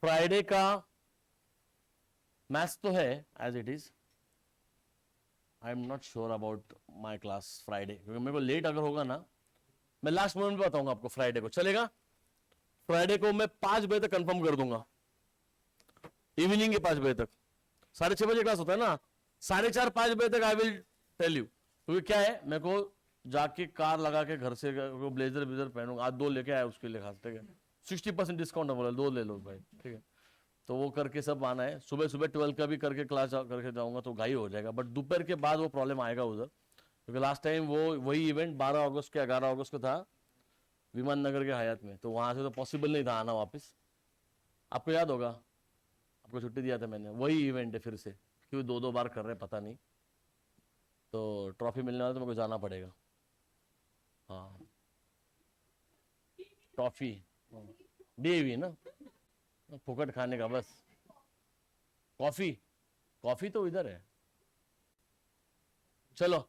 Friday का maths तो है as it is. I am not sure about my class Friday, क्योंकि मेरे को लेट अगर होगा ना, मैं लास्ट मोमेंट पे बताऊंगा आपको. फ्राइडे को चलेगा? फ्राइडे को मैं 5 बजे तक कंफर्म कर दूंगा, इवनिंग के 5 बजे तक. 6:30 बजे क्लास होता है ना, 4:30 5 बजे तक आई विल टेल यू. क्योंकि क्या है, मेरे को जाके कार लगा के घर से ब्लेजर ब्लेजर पहनूंगा. आज 2 लेके आया उसके लिए खास, ठीक है. 60% डिस्काउंट है, बोला 2 ले लो भाई, ठीक है. तो वो करके सब आना है. सुबह सुबह 12 का भी करके क्लास करके जाऊंगा तो घाई हो जाएगा. बट दोपहर के बाद वो प्रॉब्लम आएगा उधर, क्योंकि लास्ट टाइम वो वही इवेंट 12 अगस्त के 11 अगस्त को था विमान नगर के हयात में, तो वहां से तो पॉसिबल नहीं था आना वापस. आपको याद होगा, आपको छुट्टी दिया था मैंने. वही इवेंट है फिर से, क्यों 2-2 बार कर रहे हैं पता नहीं. तो ट्रॉफी मिलने वाला तो मेरे को जाना पड़ेगा. हाँ, ट्रॉफी दी हुई ना, फुकट खाने का बस. कॉफी, कॉफी तो इधर है. चलो,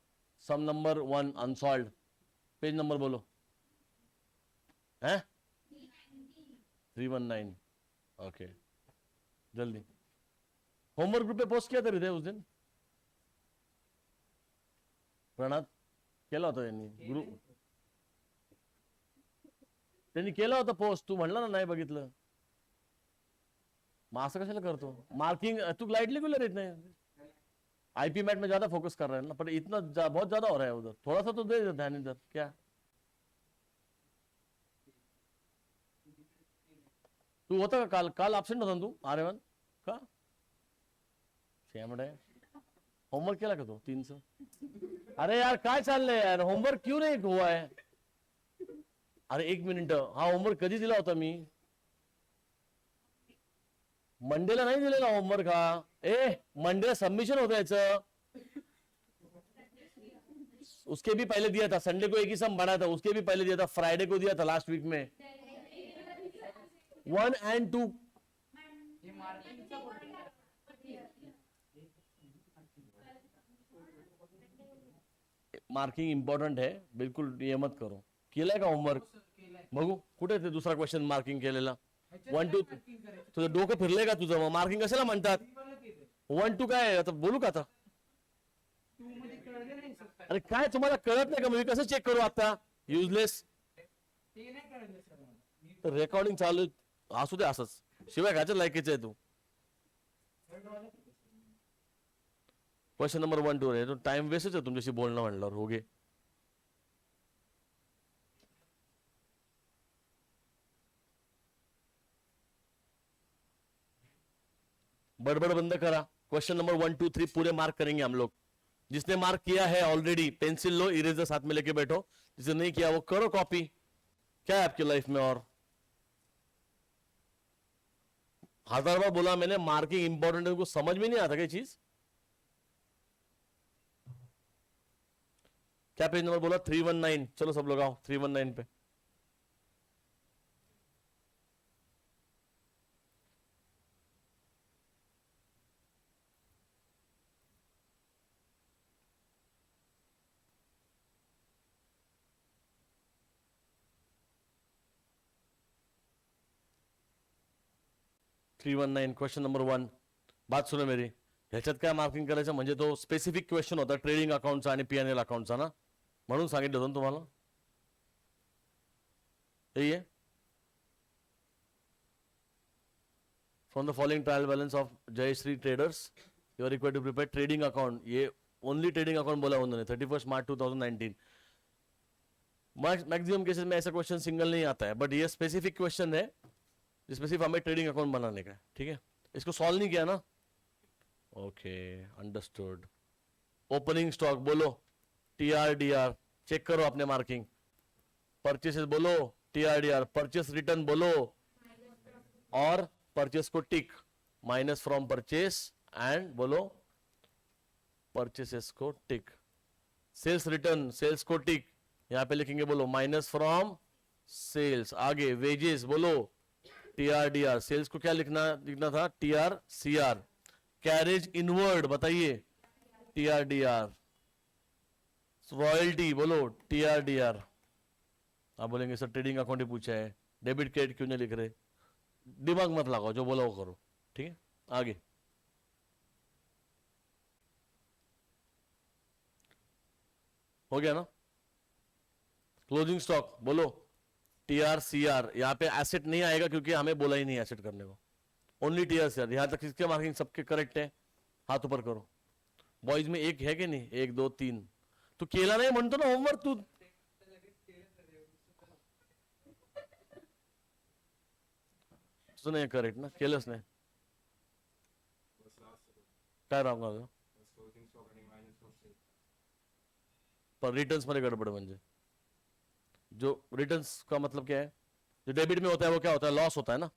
सम नंबर 1 अनसॉल्व. पेज नंबर बोलो. है 319. ओके, जल्दी. होमवर्क ग्रुप पे पोस्ट किया तरी ते उस दिन प्रणात केला होता त्यांनी ग्रुप, त्यांनी केला होता पोस्ट. तू म्हणला ना नाही बघितलं. मग असं कशाला करतो मार्किंग? तू लाइटली क्यों ले रही इतने? आईपी मैट में ज्यादा फोकस कर रहे हैं ना, पर इतना बहुत ज्यादा हो रहा है उधर. थोड़ा सा तो दे ध्यान इधर. क्या तू होता का काल? काल ऍबसेंट होता ना तू आर्यवन का? शेमड आहे. होमवर्क केला का तो 300? अरे यार काय चाललंय यार, होमवर्क क्यों नाही हुआ है? अरे 1 मिनिट, हा होमवर्क कधी दिला होता मी? मंडेला नाही दिलेला होमवर्क हा. मंडेला सबमिशन होतं याचं. उसके भी पहले दिया था. संडे को एक ही सम बना था, उसके भी पहले दिया था. फ्राइडे को दिया था लास्ट वीक में. 1 and 2. मार्किंग इंपॉर्टंट है, बिल्कुल ये मत करो. केलाय का होमवर्क? बघू कुठे ते दुसरा क्वेश्चन मार्किंग केलेला. 1 2 तुझं डोकं फिरलंय का तुझं? मग मार्किंग कशाला म्हणतात? 1 2 काय आता बोलू का आता? अरे काय तुम्हाला कळत नाही का? मी कसं चेक करू आता? युजलेस. तर रेकॉर्डिंग चालू असू दे असंच. शिवाय खायचं लायकीचं आहे तू. क्वेश्चन नंबर 1 2 आहे तो. टाइम वेस्टच आहे तुमच्याशी बोलणं म्हणल्यावर. हो गे. बड़बड़ बंद करा. क्वेश्चन नंबर 1 2 3 पूरे मार्क करेंगे हम लोग. जिसने मार्क किया है ऑलरेडी पेंसिल लो, इरेजर साथ में लेके बैठो. जिसने नहीं किया वो करो कॉपी. क्या है आपकी लाइफ में? और 1000 बार बोला मैंने, मार्किंग इंपॉर्टेंट है. उनको समझ में नहीं आता क्या चीज? क्या पेज नंबर बोला? 319. चलो सब लोग आओ 319 पे. Three 319 question number 1. बात सुनो मेरी. ह्याच्यात काय मार्किंग करायचं म्हणजे तो स्पेसिफिक क्वेश्चन होता ट्रेडिंग अकाउंटचा आणि पीएनएल अकाउंटचा ना, म्हणून सांगितलं होतं तुम्हाला. यही है. From the following trial balance of Jayashree traders you are required to prepare trading account. ये ओनली ट्रेडिंग अकाउंट बोला उन्होंने. 31 मार्च 2019. मैक्सिमम केसेस में ऐसा क्वेश्चन सिंगल नहीं आता है, बट ये स्पेसिफिक क्वेश्चन है जिसमें सिर्फ हमें ट्रेडिंग अकाउंट बनाने का है. ठीक है, इसको सॉल्व नहीं किया ना? Okay, understood. ओपनिंग स्टॉक बोलो TRDR. चेक करो अपने मार्किंग. परचेसेस बोलो TRDR. परचेस रिटर्न बोलो, और परचेस को टिक. माइनस फ्रॉम परचेस एंड बोलो परचेसेस को टिक. सेल्स रिटर्न, सेल्स को टिक. यहां पे लिखेंगे बोलो माइनस फ्रॉम सेल्स. आगे वेजेस बोलो TRDR. सेल्स को क्या लिखना था? TRCR. कैरेज इनवर्ड बताइए TRDR. रॉयल्टी बोलो TRDR. आप बोलेंगे सर ट्रेडिंग अकाउंट ही पूछा है, डेबिट क्रेडिट क्यों नहीं लिख रहे? दिमाग मत लगाओ, जो बोला वो करो, ठीक है। आगे हो गया ना। क्लोजिंग स्टॉक बोलो, टीआर सीआर, यहाँ पे एसेट नहीं आएगा क्योंकि हमें बोला ही नहीं एसेट करने को, ओनली टीआर सीआर। यहाँ तक किसके मार्किंग सबके करेक्ट है, हाथ ऊपर करो। बॉयज में एक है कि नहीं, एक दो तीन, तू केला नाही म्हणतो ना होमवर्क तू, तुझं नाही करेक्ट ना, केलंच नाही, काय राहणार पर रिटर्न्स मध्ये गडबड म्हणजे, जो रिटर्न्स का मतलब क्या है, जो डेबिट में होता है वो क्या होता है, लॉस होता है ना।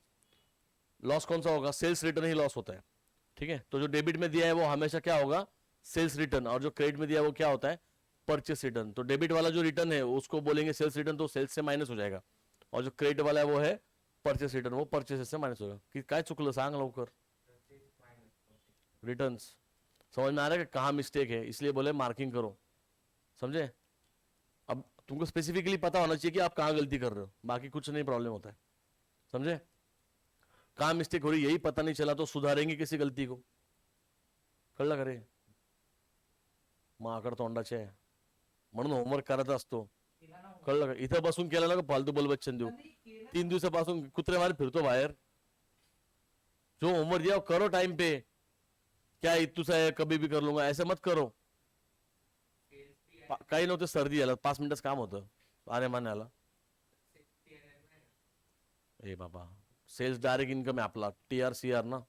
लॉस कौन सा होगा, सेल्स रिटर्न ही लॉस होता है, ठीक है। तो जो डेबिट में दिया है वो हमेशा क्या होगा, सेल्स रिटर्न, और जो क्रेडिट में दिया है वो क्या होता है, परचेस रिटर्न। तो डेबिट वाला जो रिटर्न है उसको बोलेंगे सेल्स रिटर्न, तो सेल्स से माइनस हो जाएगा, और जो क्रेडिट वाला है वो है परचेस रिटर्न, वो परचेस से माइनस होगा। कि काय चुकलं सांग लवकर, रिटर्न्स समझ में आ रहा है कि कहाँ मिस्टेक है, इसलिए बोले मार्किंग करो, समझे। अब तुमको स्पेसिफिकली पता होना चाहिए कि आप कहाँ गलती कर रहे हो, बाकी कुछ नहीं प्रॉब्लम होता है, समझे। कहाँ मिस्टेक हो रही यही पता नहीं चला तो सुधारेंगे किसी गलती को, कळलं का रे, माकड तोंडाचे, म्हणून होमवर्क करायचा असतो, कळलं का। इथं बसून केलं ना फालतू बलबच्चन देऊ, 3 दिवसापासून कुत्रे मारे फिरतो बाहेर। जो होमवर्क दिया करो टाइम पे, क्या इतू सा है कभी भी कर लूंगा ऐसे मत करो। काही नव्हतं, सर्दी आला, 5 मिनिटाचं काम होतं अरे मान्याला। ए बाबा, सेल्स डायरेक्ट इन्कम आहे आपला, टीआर सीआर ना,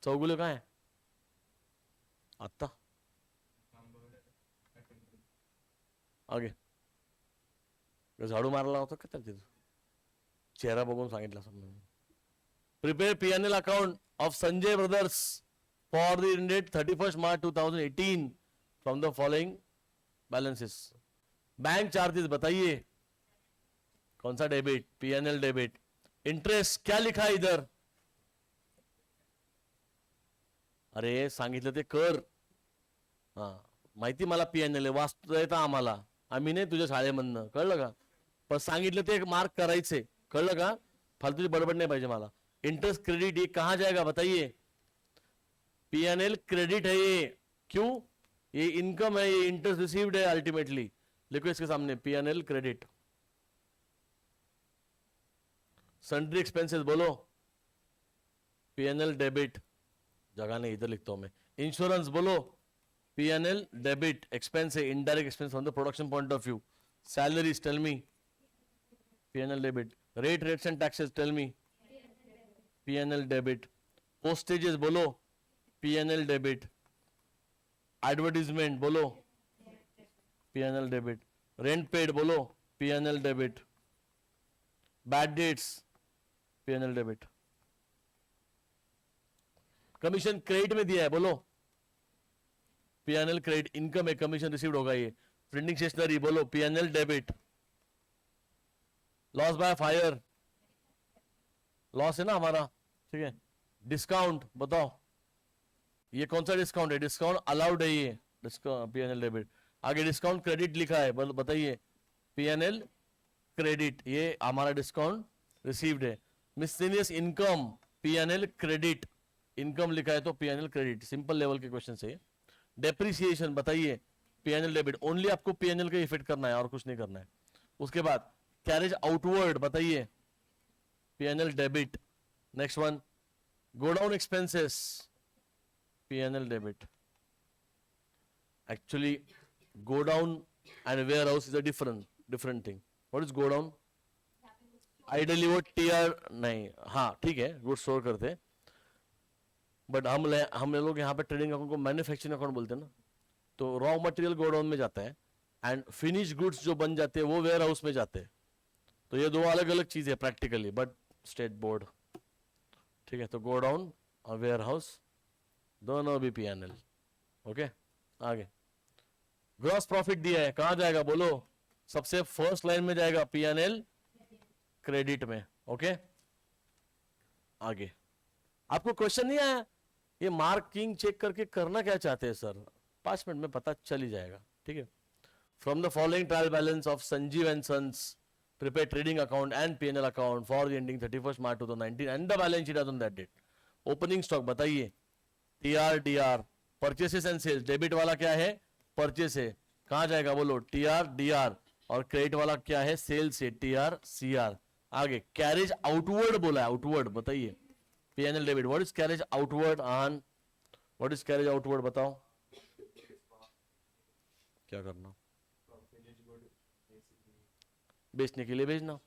चौगुले काय आता आगे झाडू मारला होता का तिथं, चेहरा बघून सांगितलं समजा। Prepare PNL account of Sanjay brothers for the date 31 March 2018 from the following balances. Bank charges बताइए, कौन सा डेबिट, पीएनएल डेबिट। इंटरेस्ट क्या लिखा है इधर, अरे सांगितलं ते कर, हा माहिती मला पीएनएल वाचता येतं आम्हाला, आम्ही नाही तुझ्या शाळेमधनं, कळलं का, पण सांगितलं ते मार्क करायचे, कळलं का, फालतूची बडबड नाही पाहिजे मला। इंटरेस्ट क्रेडिट ये कहां जाएगा बताइए, पीएनएल क्रेडिट है ये, क्यों, ये इनकम है, ये इंटरेस्ट रिसीव्ड है अल्टीमेटली, लिखो इसके सामने पीएनएल क्रेडिट। सन्ड्री एक्सपेंसेस बोलो, पीएनएल डेबिट, जगह नहीं इधर लिखता हूं मैं। इंश्योरेंस बोलो, पीएनएल डेबिट, एक्सपेंस है, indirect expense from the production point of view. Salaries tell me, PNL debit. Rates and taxes tell me, PNL debit. Postages बोलो, पीएनएल डेबिट। एडवर्टीजमेंट बोलो, पीएनएल डेबिट। रेंट पेड बोलो, PNL debit. Bad debts, PNL debit. Commission credit में दिया है बोलो, PNL credit, income है, commission received होगा ये। प्रिंटिंग स्टेशनरी बोलो, PNL debit. Loss by fire, loss है ना हमारा, ठीक है। डिस्काउंट बताओ, ये कौन सा डिस्काउंट है, डिस्काउंट अलाउड है ये, डिस्काउंट पीएनएल डेबिट। आगे डिस्काउंट क्रेडिट लिखा है, बताइए, पीएनएल क्रेडिट, ये हमारा डिस्काउंट रिसीव्ड है। Miscellaneous income, PNL credit, income लिखा है तो पीएनएल क्रेडिट, सिंपल लेवल के क्वेश्चन है। डेप्रिसिएशन बताइए, पीएनएल डेबिट, ओनली आपको पीएनएल का इफेक्ट करना है और कुछ नहीं करना है। उसके बाद कैरेज आउटवर्ड बताइए, PNL debit. Next one, godown expenses, PNL debit. Actually godown and warehouse is a different thing. What is godown, ideally वो टीआर नहीं, हाँ ठीक है, गुड स्टोर करते, बट हम लोग यहाँ पे ट्रेडिंग अकाउंट को मैन्युफैक्चरिंग अकाउंट बोलते हैं ना, तो रॉ मटेरियल गोडाउन में जाता है एंड फिनिश गुड्स जो बन जाते हैं वो वेयर हाउस में जाते हैं। तो ये दो अलग अलग चीज है प्रैक्टिकली, बट स्टेट बोर्ड, ठीक है। तो गोडाउन और वेयर हाउस दोनों भी पीएनएल, ओके। आगे ग्रॉस प्रॉफिट दिया है, कहां जाएगा बोलो, सबसे फर्स्ट लाइन में जाएगा, पीएनएल क्रेडिट में, ओके। आगे आपको क्वेश्चन नहीं आया, ये मार्किंग चेक करके करना क्या चाहते हैं सर, 5 मिनट में पता चल ही जाएगा, ठीक है। From the following trial balance of Sanjeev and sons prepare trading account and P&L account for the ending 31st March 2019 and the balance sheet as on that date. Opening stock बताइए, TR purchases and sales. Debit वाला क्या है? Purchase है. कहां जाएगा बोलो? TR और credit वाला क्या है? सेल्स है. TR. आगे कैरेज आउटवर्ड बोला है. आउटवर्ड बताइए. P&L debit. What is carriage outward? आन व्हाट इज कैरेज आउटवर्ड बताओ. क्या करना? बेचने के लिए भेजना.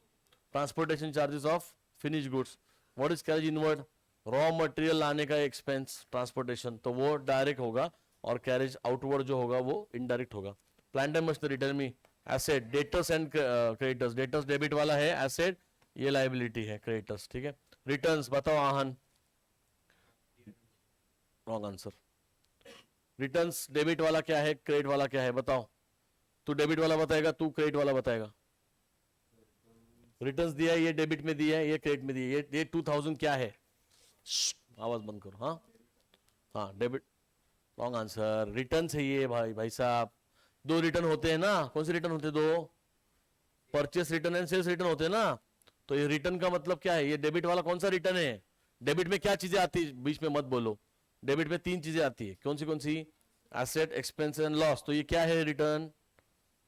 Transportation charges of finish goods. What is carriage inward? Raw material लाने का एक्सपेंस ट्रांसपोर्टेशन, तो वो डायरेक्ट होगा और कैरेज आउटवर्ड जो होगा वो इनडायरेक्ट होगा. Plant and machinery, tell me. Asset, debtors and creditors. Debtors debit वाला है, एसेट ये लायबिलिटी है, क्रेडिटर्स. ठीक है. रिटर्न्स बताओ आहन. Wrong answer. रिटर्न्स डेबिट वाला क्या है, क्रेडिट वाला क्या है बताओ. तू डेबिट वाला बताएगा, तू क्रेडिट वाला बताएगा. रिटर्न्स दिया है, ये डेबिट में दिया है, ये क्रेडिट में दिया है. ये 2000 क्या है? आवाज बंद करो. हाँ डेबिट. Wrong answer. रिटर्न है ये भाई साहब. दो रिटर्न होते हैं ना. कौन से रिटर्न होते हैं? दो. Purchase return and sales return होते हैं ना. तो ये रिटर्न का मतलब क्या है? ये डेबिट वाला कौन सा रिटर्न है? डेबिट में क्या चीजें आती है? बीच में मत बोलो. डेबिट में 3 चीजें आती है. कौन सी? Asset, expense and loss. तो ये क्या है? रिटर्न.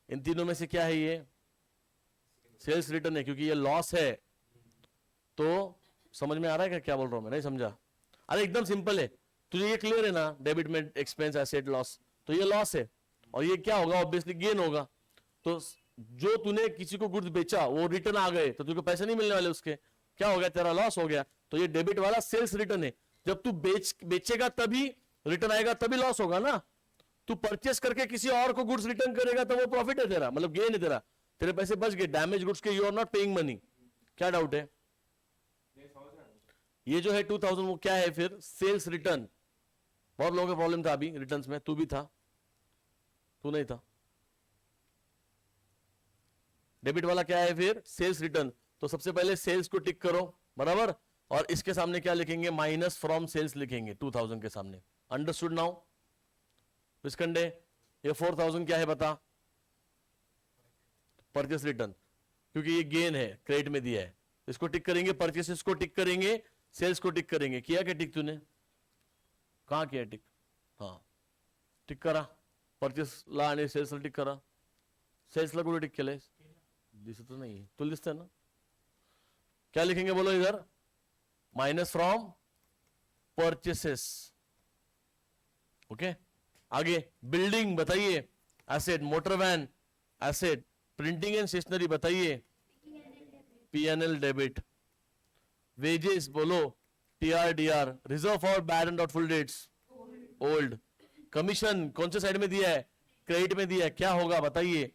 इन तीनों में से क्या है? ये सेल्स रिटर्न है, क्योंकि ये लॉस है. तो समझ में आ रहा है क्या बोल रहा हूं मैं? नहीं समझा? अरे एकदम सिंपल है. तुझे ये क्लियर है ना? डेबिट में एक्सपेंस, एसेट, लॉस. तो ये लॉस है और ये क्या होगा? ऑब्वियसली गेन होगा. तो जो तूने किसी को गुड्स बेचा वो रिटर्न आ गए तो तुझे पैसे नहीं मिलने वाले उसके. क्या हो गया? तेरा लॉस हो गया. तो ये डेबिट वाला सेल्स रिटर्न है. जब तू बेचेगा तभी रिटर्न आएगा, तभी लॉस होगा ना. तू परचेस करके किसी और को गुड्स रिटर्न करेगा तो वो प्रॉफिट है तेरा, मतलब गेन है तेरा. तेरे पैसे बच गए. डैमेज गुड्स के you are not paying money. क्या डाउट है? ये जो है 2000 वो क्या है फिर? Sales return. बहुत लोगों का प्रॉब्लम था अभी रिटर्न्स में. तू भी था? तू नहीं था? डेबिट वाला क्या है फिर? Sales return. तो सबसे पहले सेल्स को टिक करो, बराबर. और इसके सामने क्या लिखेंगे? माइनस फ्रॉम सेल्स लिखेंगे 2000 के सामने. Understood now? विस्कंडे, ये 4000 क्या है बता? परचेस रिटर्न, क्योंकि ये गेन है, क्रेडिट में दिया है. इसको टिक करेंगे. परचेसेस को टिक करेंगे, सेल्स को टिक करेंगे. किया क्या टिक तूने? कहां किया टिक? हाँ टिक करा. परचेस ला आणि सेल्स टिक करा. सेल्सला कुठे टिक केलंय? दिसत नाही. तुला दिसतंय ना? क्या लिखेंगे बोलो इधर? Minus from purchases. ओके. आगे बिल्डिंग बताइए. Asset. Motor van asset. Printing and stationery बताइए. P&L डेबिट. वेजेस बोलो. TR. Reserve for bad and doubtful debts old. Commission कौन से साइड में दिया है? क्रेडिट में दिया है. क्या होगा बताइए?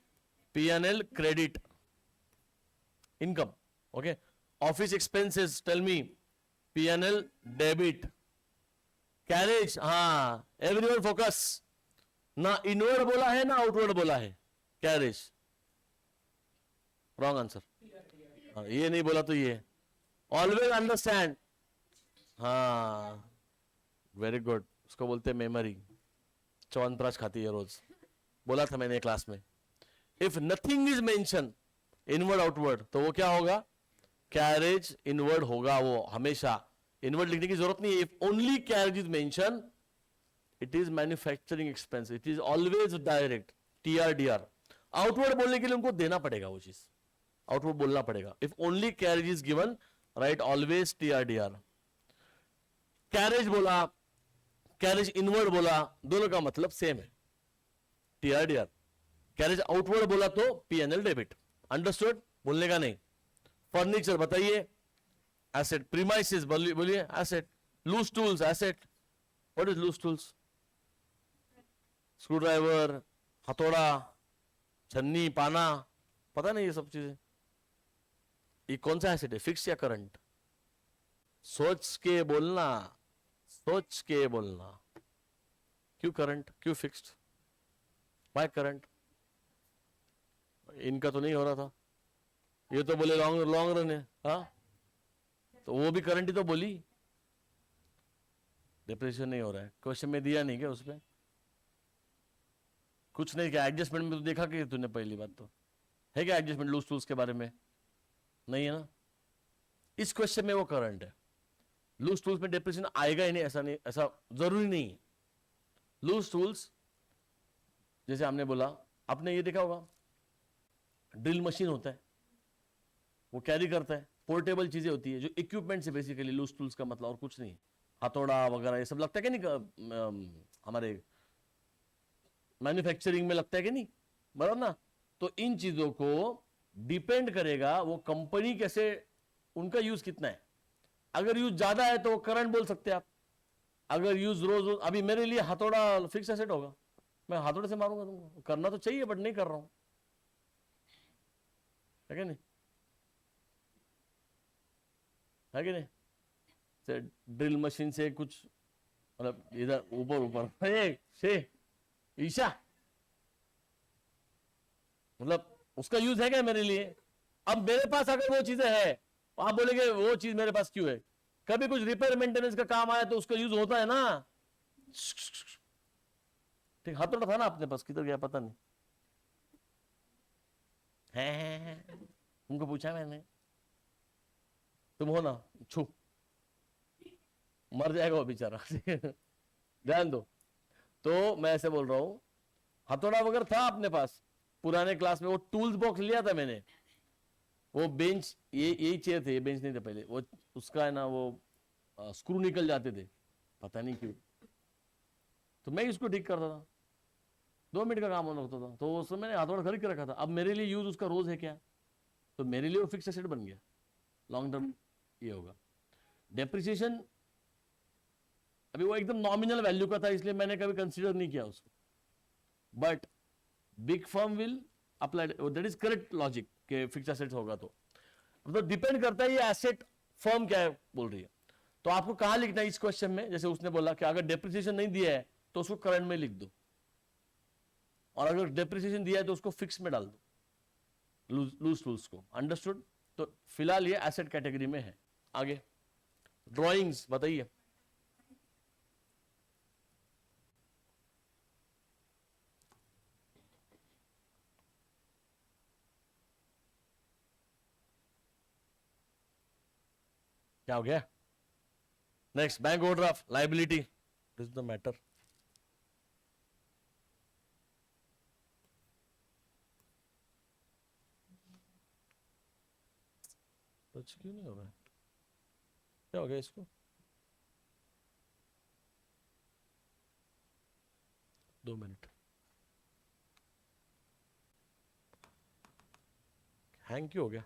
P&L credit. Income. Okay. Office expenses, tell me. P&L debit. Carriage, हाँ एवरीवन फोकस. ना इनवर्ड बोला है ना आउटवर्ड बोला है. कैरेज. Wrong answer. ये नहीं बोला तो ये. Always understand. हाँ वेरी गुड. उसको बोलते हैं मेमोरी. च्यवनप्राश खाती है रोज. बोला था मैंने क्लास में. If nothing is mention inward outward तो वो क्या होगा? कैरेज इनवर्ड होगा वो हमेशा. इनवर्ड लिखने की जरूरत नहीं है. If only carriage is mention it is manufacturing expense. It is always direct. TR. Outward बोलने के लिए उनको देना पड़ेगा वो चीज. आउटवर्ड बोलना पड़ेगा. If only carriage is given, right always TR. Carriage बोला, कैरेज इनवर्ड बोला, दोनों का मतलब सेम है. TR. कैरेज आउटवर्ड बोला तो P&L डेबिट. अंडरस्टूड? बोलने का नहीं. फर्नीचर बताइए. एसेट. प्रीमाइसेस बोलिए. Asset. Loose tools asset. What is loose tools? Screw driver, हथौड़ा, छन्नी, पाना. पता नहीं ये सब चीजें. ये कौन सा एसेट है? फिक्स या करंट? सोच के बोलना. सोच के बोलना. क्यों करंट? क्यों फिक्स्ड? Y current? इनका तो नहीं हो रहा था. ये तो बोले लॉन्ग रन है. हाँ तो वो भी करंट ही तो बोली. डिप्रेशन नहीं हो रहा है. क्वेश्चन में दिया नहीं क्या उसमें? कुछ नहीं क्या? एडजस्टमेंट में तो देखा कि तूने पहली बात तो है क्या एडजस्टमेंट लूज टूल्स के बारे में? नहीं है ना, इस क्वेश्चन में वो करंट है। लूज टूल्स में डेप्रिसिएशन आएगा ही नहीं, ऐसा नहीं, ऐसा जरूरी नहीं है। लूज टूल्स जैसे हमने बोला, आपने ये देखा होगा ड्रिल मशीन होता है, वो कैरी करता है, पोर्टेबल चीजें होती है जो इक्विपमेंट से बेसिकली लूज टूल्स का मतलब और कुछ नहीं। हथौड़ा वगैरह ये सब लगता है कि नहीं हमारे मैन्युफैक्चरिंग में, लगता है कि नहीं, बराबर ना। तो इन चीजों को डिपेंड करेगा वो कंपनी कैसे, उनका यूज कितना है। अगर यूज ज्यादा है तो वो करंट बोल सकते हैं आप। अगर यूज रोज, अभी मेरे लिए हथौड़ा फिक्स एसेट होगा, मैं हथौड़े से मारूंगा तुमको, करना तो चाहिए बट नहीं कर रहा हूं, है कि नहीं, है कि नहीं। से ड्रिल मशीन से कुछ मतलब इधर ऊपर ऊपर से ईशा, मतलब उसका यूज है क्या मेरे लिए। अब मेरे पास अगर वो चीजें है, आप बोलेंगे वो चीज मेरे पास क्यों है, कभी कुछ रिपेयर मेंटेनेंस का काम आया तो उसका यूज होता है ना। ठीक, हथौड़ा था ना अपने पास, किधर गया पता नहीं है, तुमको पूछा मैंने, तुम हो ना, छू मर जाएगा वो बेचारा ध्यान दो। तो मैं ऐसे बोल रहा हूं, हथौड़ा वगैरह था अपने पास, पुराने क्लास में वो टूल्स बॉक्स लिया था मैंने, वो बेंच, ये यही चेयर थे, ये बेंच नहीं था पहले, वो उसका है ना वो स्क्रू निकल जाते थे, पता नहीं क्यों, तो मैं इसको ठीक करता था, 2 मिनट का काम होता था, तो उस समय मैंने हथौड़ा खरीद के रखा था। अब मेरे लिए यूज उसका रोज है क्या, तो मेरे लिए वो फिक्स एसेट बन गया, लॉन्ग टर्म ये होगा। डेप्रिसिएशन अभी वो एकदम नॉमिनल वैल्यू का था, इसलिए मैंने कभी कंसीडर नहीं किया उसको, but big firm will apply, that is correct logic के फिक्स एसेट होगा तो मतलब डिपेंड करता है ये एसेट फर्म क्या है बोल रही है। तो आपको कहां लिखना है इस क्वेश्चन में, जैसे उसने बोला कि अगर डेप्रिसिएशन नहीं दिया है तो उसको करंट में लिख दो, और अगर डेप्रिसिएशन दिया है तो उसको फिक्स में डाल दो, लूज टूल्स को, अंडरस्टूड। तो फिलहाल ये एसेट कैटेगरी में है। आगे ड्राइंग्स बताइए। क्या हो गया, next bank overdraft liability, this is the matter. Touch क्यों नहीं हो रहा है, क्या हो गया इसको, 2 मिनट, हैंग क्यों हो गया।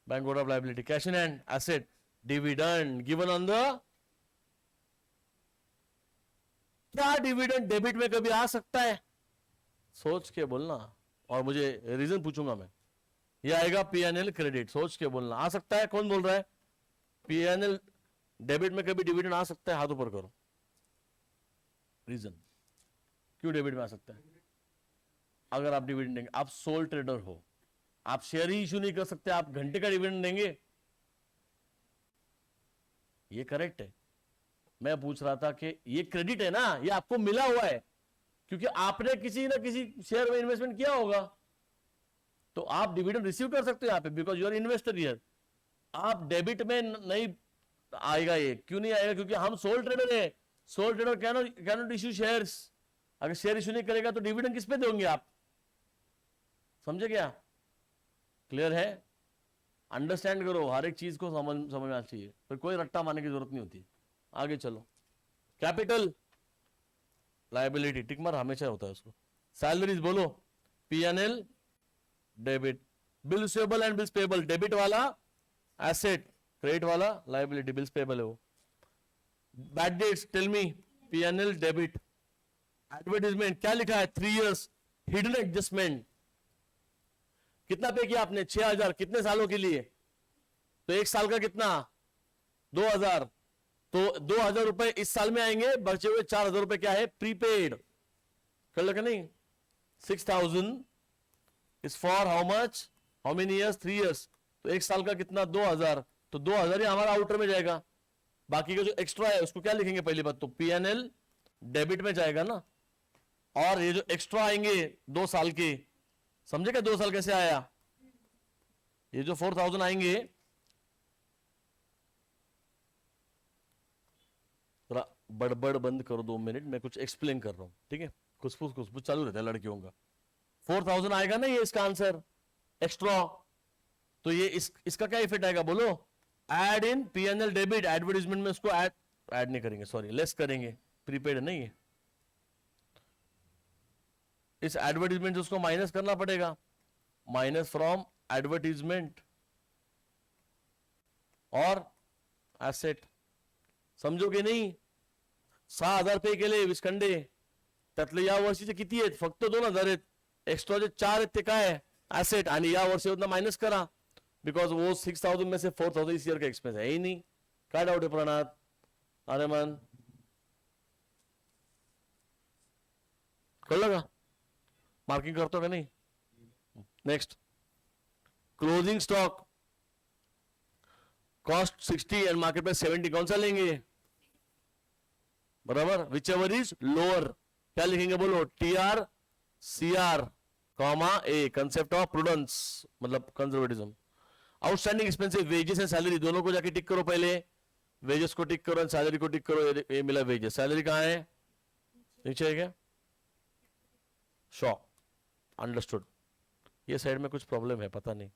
Bank overdraft liability, cash in hand asset, dividend given on the, क्या डिविडेंड डेबिट में कभी आ सकता है, सोच के बोलना, और मुझे रीजन पूछूंगा मैं। ये आएगा पीएनएल क्रेडिट, सोच के बोलना, आ सकता है, कौन बोल रहा है पीएनएल डेबिट में कभी डिविडेंड आ सकता है, हाथ ऊपर करो, रीजन क्यों डेबिट में आ सकता है। अगर आप डिविडेंड देंगे, आप सोल ट्रेडर हो, आप शेयर ही इशू नहीं कर सकते, आप घंटे का डिविडेंड देंगे, ये करेक्ट है। मैं पूछ रहा था कि ये क्रेडिट है ना, ये आपको मिला हुआ है क्योंकि आपने किसी ना किसी शेयर में इन्वेस्टमेंट किया होगा, तो आप डिविडेंड रिसीव कर सकते हो यहाँ पे, because you are investor here. आप डेबिट में नहीं आएगा, ये क्यों नहीं आएगा, क्योंकि हम सोल ट्रेडर है, sole trader can not issue shares, अगर शेयर इश्यू नहीं करेगा तो डिविडेंड किस पे दोगे आप, समझे क्या, क्लियर है, अंडरस्टैंड करो, हर एक चीज को समझना चाहिए, फिर कोई रट्टा मारने की जरूरत नहीं होती। आगे चलो, कैपिटल लायबिलिटी, टिक मार हमेशा होता है उसको। सैलरीज बोलो, PNL debit, bills payable and bills payable, debit वाला एसेट, क्रेडिट वाला लायबिलिटी, बिल्स पेबल है वो। Bad debts tell me, PNL debit. Advertisement क्या लिखा है, 3 years हिडन एडजस्टमेंट, कितना पे किया आपने, 6000, कितने सालों के लिए, तो 1 साल का कितना 2000, तो 2000 रुपए इस साल में आएंगे, बचे हुए 4000 रुपए क्या है, प्रीपेड, कर लगा नहीं। 6000 is for how much, how many years, 3 years, तो 1 साल का कितना 2000, तो 2000 ही हमारा आउटर में जाएगा, बाकी का जो एक्स्ट्रा है उसको क्या लिखेंगे, पहली बात तो पीएनएल डेबिट में जाएगा ना, और ये जो एक्स्ट्रा आएंगे 2 साल के, समझे क्या 2 साल कैसे आया, ये जो 4000 आएंगे, बड़बड़ बंद करो 2 मिनट, मैं कुछ एक्सप्लेन कर रहा हूं, ठीक है, खुशबू चालू रहता है लड़कियों का। 4000 आएगा ना ये इसका आंसर एक्स्ट्रा, तो ये इसका क्या इफेक्ट आएगा बोलो, एड इन पीएनएल डेबिट, एडवर्टाइजमेंट में उसको ऐड नहीं करेंगे, सॉरी लेस करेंगे, प्रीपेड है नहीं है, इस एडवर्टाइजमेंट से उसको माइनस करना पड़ेगा, माइनस फ्रॉम एडवर्टाइजमेंट और एसेट, समझोगे नहीं। 6000 रुपये केले विस्कंडे, त्यातले या वर्षीचे किती आहेत, फक्त 2000 आहेत, एक्स्ट्रा जे 4 आहेत ते काय ऍसेट, आणि या वर्षी माइनस करा, बिकॉज वो 6000 में से 4000 इस ईयर का एक्सपेंस है ही नहीं। काय डाउट है प्रणात, अरे मन कळलं का, मार्किंग करतो का नहीं। Next, closing stock cost 60 and market में 70, कौन सा लेंगे, बराबर, विच एवर इज लोअर, क्या लिखेंगे बोलो, TR CR comma A, concept of prudence मतलब conservatism. Outstanding expensive wages and salary, दोनों को जाके टिक करो, पहले वेजेस को टिक करो एंड सैलरी को टिक करो, ये मिला वेजेस, सैलरी कहां है, नीचे है क्या, शॉ, अंडरस्टूड। ये साइड में कुछ प्रॉब्लम है पता नहीं,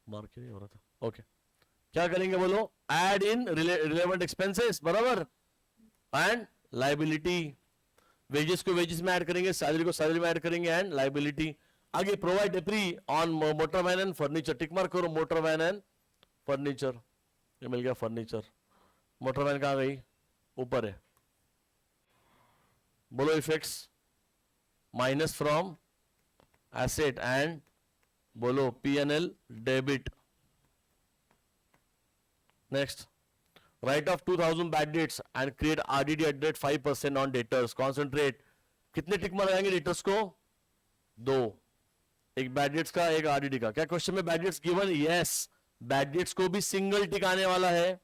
मार्क नहीं हो रहा था, ओके। क्या करेंगे बोलो, एड इन रिलेवेंट एक्सपेंसेस, बराबर, एंड लाइबिलिटी, वेजेस को वेजेस में ऐड करेंगे, सैलरी को सैलरी में ऐड करेंगे, एंड लाइबिलिटी। आगे provide depre on motor van and furniture, tick mark करो, मोटर वैन एंड फर्नीचर, ये मिल गया फर्नीचर, मोटर वैन कहां गई, ऊपर है, बोलो effects, minus from asset and बोलो PNL debit. Next, write off 2000 bad debts and create RDD at rate 5% on debtors, concentrate, कितने टिक मार लगाएंगे डेटर्स को, 2, एक बैड डेट्स का एक आरडीडी का। क्या क्वेश्चन में bad debts given, yes, bad debts को भी सिंगल टिक आने वाला है,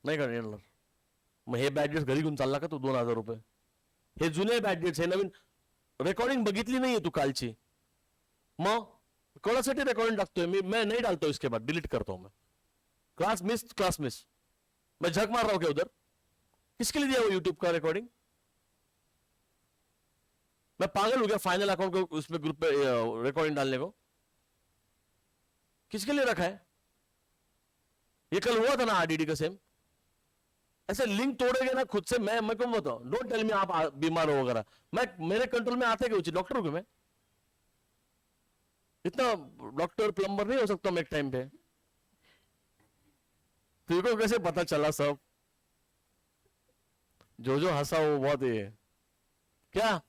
नाही का येणार, मग हे बॅड डेट्स घरी घेऊन चालला का तू 2000 रुपये, हे जुने बॅड डेट्स, हे नवीन रेकॉर्डिंग बघितली नाहीये तू कालची, मग कोणासाठी रेकॉर्डिंग टाकतोय मैं नहीं डालता हूं, इसके बाद डिलीट करता हूं मैं, क्लास मिस, मैं झक मार रहा हूं क्या उधर, किसके लिए दिया वो यूट्यूब का रिकॉर्डिंग, मैं पागल हो गया फाइनल अकाउंट को उसमें ग्रुप पे रिकॉर्डिंग डालने को, किसके लिए रखा है, ये कल हुआ था ना आरडीडी का सेम, ऐसे लिंक तोड़ेगे ना खुद से, मैं क्यों बताऊं, डोंट टेल मी आप बीमार हो वगैरह, मैं मेरे कंट्रोल में आते क्यों, डॉक्टर हूं मैं, इतना डॉक्टर प्लम्बर नहीं हो सकता मैं एक टाइम पे, तुझे को कैसे पता चला सब, जो हंसा वो बहुत है, क्या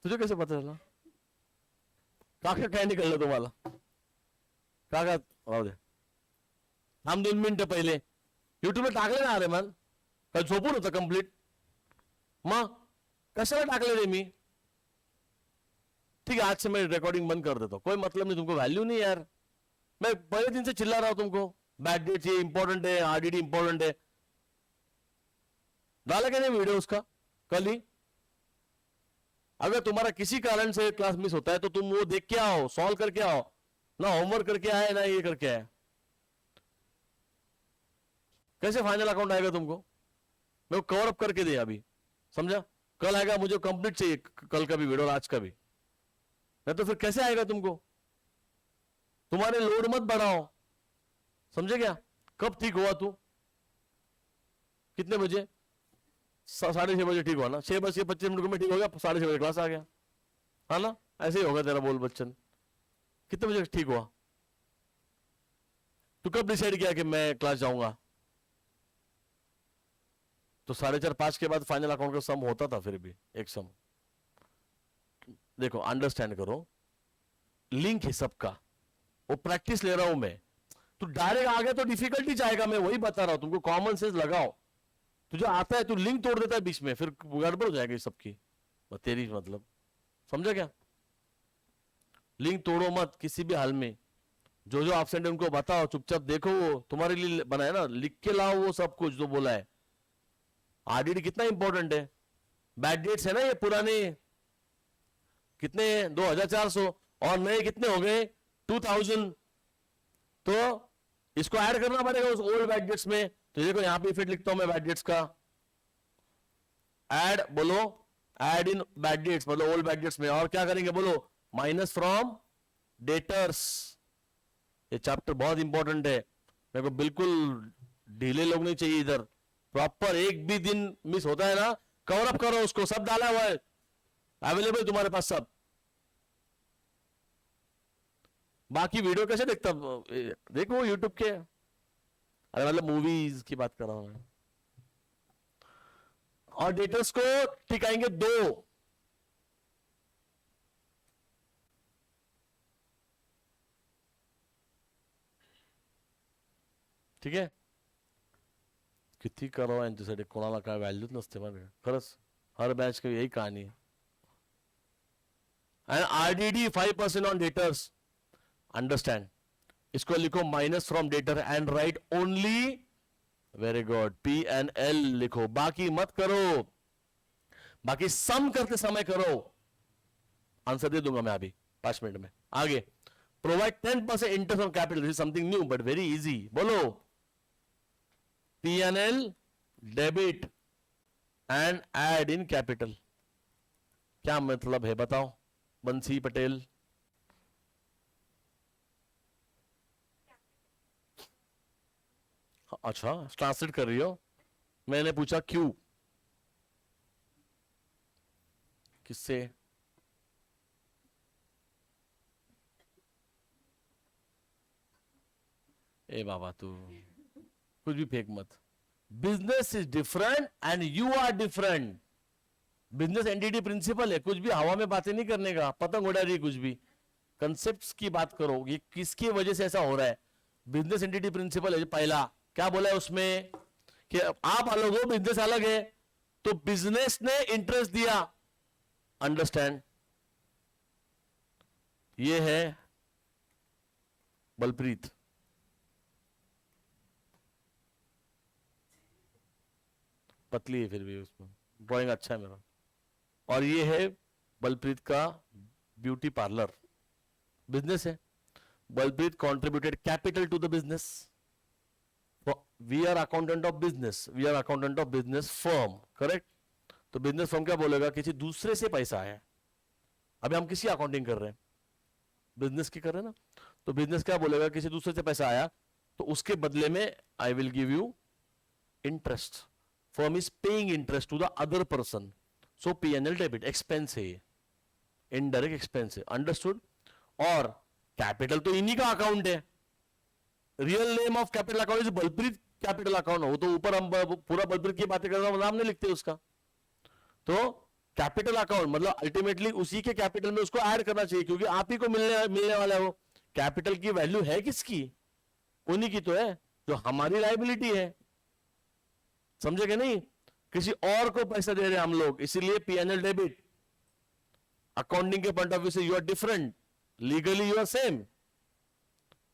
तुझे कैसे पता चला, काका काय निकललं तुम्हाला, काका राहू दे, हम 2 मिनिटं पहिले युट्यूबला टाकले ना, अरे मन काय झोपून होतं कंप्लीट, मग कशाला टाकले रे मी, ठीक है आज से मैं रिकॉर्डिंग बंद कर देता हूं, कोई मतलब नहीं, तुमको वैल्यू नहीं यार, मैं पहले दिन से चिल्ला रहा हूं तुमको, बैड डेट्स ये इंपॉर्टेंट है, आरडीडी इंपॉर्टेंट है, डाला क्या नहीं वीडियो उसका कल ही, अगर तुम्हारा किसी कारण से क्लास मिस होता है तो तुम वो देख के आओ, सॉल्व करके आओ ना, होमवर्क करके आए ना ये करके आए, कैसे फाइनल अकाउंट आएगा तुमको, मैं कवर अप करके दे अभी, समझा, कल आएगा, मुझे कंप्लीट चाहिए कल का भी वीडियो और आज का भी, नहीं तो फिर कैसे आएगा तुमको, तुम्हारे लोड मत बढ़ाओ, समझे क्या, कब ठीक हुआ तू, कितने बजे, 6:30 बजे ठीक हुआ ना, 6:25 में ठीक हो गया, 6:30 बजे क्लास आ गया, हाँ ना, ऐसे ही होगा तेरा बोल बच्चन, कितने बजे ठीक हुआ, तू कब डिसाइड किया कि मैं क्लास जाऊंगा, तो 4:30-5 के बाद फाइनल अकाउंट का सम होता था, फिर भी एक सम, देखो अंडरस्टैंड करो, लिंक है सबका, वो प्रैक्टिस ले रहा हूं मैं, तू डायरेक्ट आ गया तो डिफिकल्टी जाएगा, मैं वही बता रहा हूं तुमको, कॉमन सेंस लगाओ, तुझे आता है तू लिंक तोड़ देता है बीच में, फिर गड़बड़ हो जाएगी सबकी, तेरी मतलब, समझा क्या, लिंक तोड़ो मत किसी भी हाल में, जो जो एब्सेंट है उनको बताओ, चुपचाप देखो, वो तुम्हारे लिए बनाया ना, लिख के लाओ वो सब कुछ जो बोला है। आरडीडी कितना इंपॉर्टेंट है, बैड डेट्स है ना ये पुराने, कितने 2400 और नए कितने हो गए 2000, तो इसको ऐड करना पड़ेगा उस ओल्ड बैड डेट्स में। तो देखो यहां पे फिर लिखता हूं मैं बैड डेट्स का, ऐड बोलो, ऐड इन बैड डेट्स मतलब ओल्ड बैड डेट्स में, और क्या करेंगे बोलो, माइनस फ्रॉम डेटर्स। ये चैप्टर बहुत इंपॉर्टेंट है, मेरे को बिल्कुल ढीले लोग नहीं चाहिए इधर, प्रॉपर एक भी दिन मिस होता है ना कवर अप करो उसको, सब डाला हुआ है अवेलेबल तुम्हारे पास सब। बाकी वीडियो कैसे देखता, देखो यूट्यूब के, अरे मतलब मूवीज की बात कर रहा हूं मैं। और डेटर्स को टिकाएंगे 2, ठीक आहे, किती करावं यांच्यासाठी, कोणाला काय व्हॅल्यूच नसते बरं का. खरंच हर बैच की यही कहानी है. And RDD 5% on debtors, understand. इसको लिखो minus from debtor and right only, very good, P and L लिखो, बाकी मत करो, बाकी सम करते समय करो. आंसर दे दूंगा मैं अभी 5 मिनट में. आगे, provide 10% interest on capital, this is something new but very easy. बोलो, P&L debit and add in capital, क्या मतलब है बताओ बंसी पटेल. अच्छा ट्रांसलेट कर रही हो, मैंने पूछा क्यों, किससे. ए बाबा तू कुछ भी फेंक मत. Business is different and you are different. Business entity principle है, कुछ भी हवा में बातें नहीं करने का, पतंग उड़ा रही कुछ भी, कंसेप्ट्स की बात करो, ये किसकी वजह से ऐसा हो रहा है. बिजनेस एंटिटी प्रिंसिपल है पहला, क्या बोला है उसमें कि आप अलग हो बिजनेस अलग है, तो बिजनेस ने इंटरेस्ट दिया, अंडरस्टैंड. ये है बलप्रीत, पतली है फिर भी उसमें ड्राइंग अच्छा है मेरा. और ये है बलप्रीत का ब्यूटी पार्लर, बिजनेस है. Balpreet contributed capital to the business. We are accountant of business, we are accountant of business firm, correct. तो बिजनेस फर्म क्या बोलेगा, किसी दूसरे से पैसा आया. अभी हम किसी अकाउंटिंग कर रहे हैं, बिजनेस की कर रहे हैं ना, तो बिजनेस क्या बोलेगा, किसी दूसरे से पैसा आया तो उसके बदले में I will give you interest. Firm is paying interest to the other person, so P&L debit, expense है, इनडायरेक्ट एक्सपेंस है, अंडरस्टूड. और कैपिटल तो इन्हीं का अकाउंट है, real name of capital account is Balpreet capital account. वो तो ऊपर हम पूरा बलप्रीत की बातें कर रहे हैं, नाम नहीं लिखते उसका. तो कैपिटल अकाउंट मतलब अल्टीमेटली उसी के कैपिटल में उसको ऐड करना चाहिए, क्योंकि आप ही को मिलने वाला है वो. कैपिटल की वैल्यू है किसकी, उन्हीं की तो है, जो हमारी लाइबिलिटी है, समझे कि नहीं. किसी और को पैसा दे रहे हैं हम लोग, इसीलिए P&L डेबिट. अकाउंटिंग के पॉइंट ऑफ व्यू से you are different, legally you are same,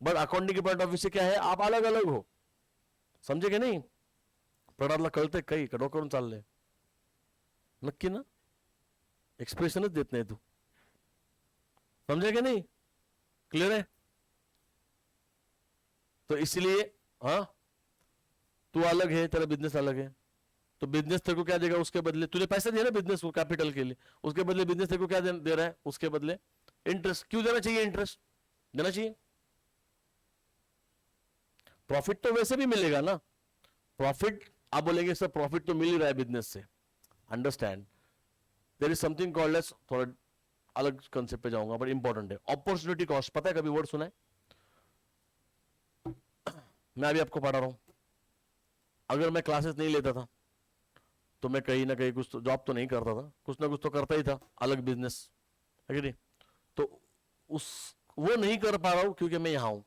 but accounting के पॉइंट ऑफ व्यू से क्या है, आप अलग अलग हो, समझे की नाही. प्रणातला कळतंय काही कडो करून चाललंय, नक्की ना, एक्सप्रेशनच देत नाही तू, समझे कि नहीं, क्लियर है. तो इसलिए हाँ, तू अलग है, तेरा बिजनेस अलग है, तो बिजनेस तेरे को क्या देगा उसके बदले, तूने पैसा दिया ना बिजनेस को कैपिटल के लिए, उसके बदले बिजनेस तेरे को क्या दे रहा है, उसके बदले इंटरेस्ट. क्यों देना चाहिए, इंटरेस्ट देना चाहिए. प्रॉफिट तो वैसे भी मिलेगा ना, प्रॉफिट आप बोलेंगे सर प्रॉफिट तो मिल ही रहा है बिजनेस से, understand. There is something called as, थोड़ा अलग कंसेप्ट पे जाऊंगा बट इंपॉर्टेंट है, अपॉर्चुनिटी कॉस्ट. पता है कभी वर्ड सुना है, मैं अभी आपको पढ़ा रहा हूं. अगर मैं क्लासेस नहीं लेता था तो मैं कहीं ना कहीं कुछ तो जॉब तो नहीं करता था, कुछ ना कुछ तो करता ही था, अलग बिजनेस है कि नहीं. तो उस वो नहीं कर पा रहा हूं क्योंकि मैं यहां हूं,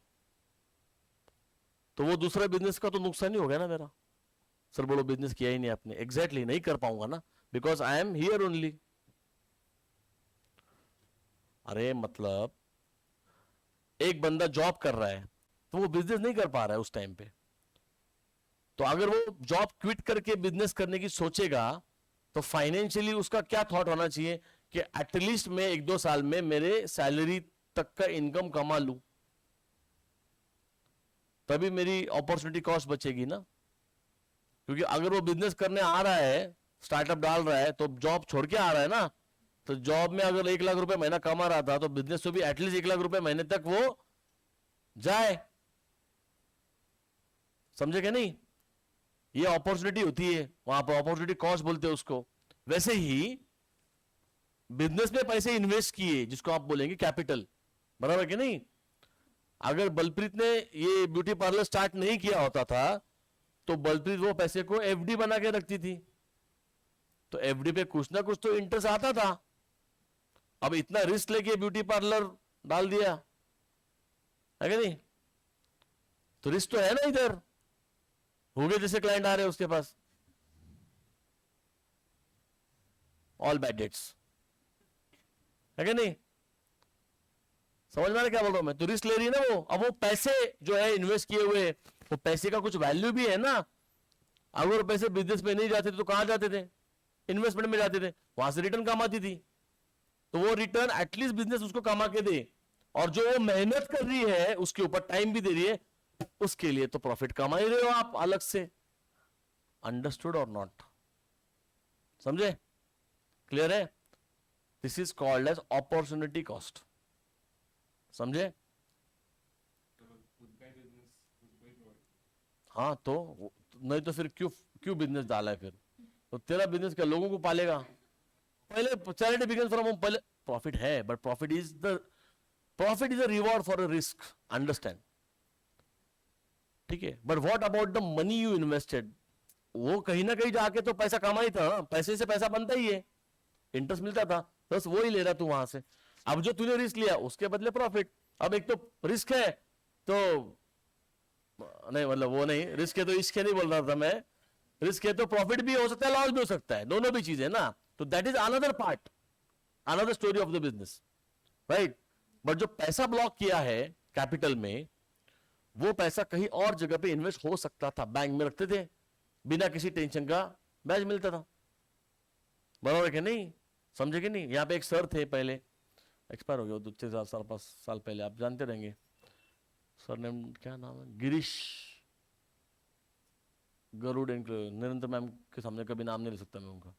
तो वो दूसरा बिजनेस का तो नुकसान ही हो गया ना मेरा. सर बोलो बिजनेस किया ही नहीं आपने, एग्जैक्टली नहीं कर पाऊंगा ना, because I am here only. अरे मतलब एक बंदा जॉब कर रहा है तो वो बिजनेस नहीं कर पा रहा है उस टाइम पे, तो अगर वो जॉब क्विट करके बिजनेस करने की सोचेगा तो फाइनेंशियली उसका क्या थॉट होना चाहिए कि एटलीस्ट मैं 1-2 साल में मेरे सैलरी तक का इनकम कमा लूं, तभी मेरी अपॉर्चुनिटी कॉस्ट बचेगी ना। क्योंकि अगर वो बिजनेस करने आ रहा है, स्टार्टअप डाल रहा है, तो जॉब छोड़ के आ रहा है ना, तो जॉब में अगर 1 लाख रुपए महीना कमा रहा था तो बिजनेस में भी एटलीस्ट 1 लाख रुपए महीने तक वो जाए। समझे क्या नहीं? ये अपॉर्चुनिटी होती है, वहां पर अपॉर्चुनिटी कॉस्ट बोलते हैं उसको। वैसे ही बिजनेस में पैसे इन्वेस्ट किए जिसको आप बोलेंगे कैपिटल, बराबर कि नहीं? अगर बलप्रीत ने ये ब्यूटी पार्लर स्टार्ट नहीं किया होता था तो बलप्रीत वो पैसे को एफडी बना के रखती थी, तो एफडी पे कुछ ना कुछ तो इंटरेस्ट आता था। अब इतना रिस्क लेके ब्यूटी पार्लर डाल दिया है क्या नहीं? तो रिस्क तो है ना, इधर हो गए जैसे क्लाइंट आ रहे हैं उसके पास, ऑल बैड डेट्स है क्या नहीं? समझ में आ रहा क्या बोल रहा हूं मैं? तो रिस्क ले रही है ना वो। अब वो पैसे जो है इन्वेस्ट किए हुए, वो पैसे का कुछ वैल्यू भी है ना। अगर पैसे बिजनेस में नहीं जाते थे तो कहां जाते थे? इन्वेस्टमेंट में जाते थे, वहां से रिटर्न कमाती थी। तो वो रिटर्न एटलीस्ट बिजनेस उसको कमा के दे, और जो वो मेहनत कर रही है उसके ऊपर टाइम भी दे रही है, उसके लिए तो प्रॉफिट कमा ही रहे हो आप अलग से। अंडरस्टूड और नॉट? समझे? क्लियर है? This is called as opportunity cost. समझे? हाँ, तो नहीं तो फिर क्यों क्यों बिजनेस डाला है फिर? तो तेरा बिजनेस क्या लोगों को पालेगा? पहले चैरिटी बिगिंस फ्रॉम होम, पहले प्रॉफिट है, but profit is a reward for a risk, understand? ठीक है, but what about the money you invested? वो कहीं ना कहीं जाके तो पैसा कमा ही था, पैसे से पैसा बनता ही है, इंटरेस्ट मिलता था, बस वो ही ले रहा तू वहां से। अब जो तूने रिस्क लिया उसके बदले प्रॉफिट। अब एक तो रिस्क है तो नहीं, मतलब वो नहीं, रिस्क है तो इसके नहीं बोल रहा था मैं, रिस्क है तो प्रॉफिट भी हो सकता है, लॉस भी हो सकता है, दोनों भी चीजें ना। तो that is another part, another story of the business, right? But जो पैसा ब्लॉक किया है कैपिटल में, वो पैसा कहीं और जगह पे इन्वेस्ट हो सकता था, बैंक में रखते थे, बिना किसी टेंशन का ब्याज मिलता था, बराबर है नहीं? समझे कि नहीं? यहाँ पे एक सर थे, पहले एक्सपायर हो गए 2-4 साल पहले, आप जानते रहेंगे सर नेम, क्या नाम है, गिरीश गरुड़, निरंतर मैम के सामने कभी नाम नहीं ले सकता मैं उनका।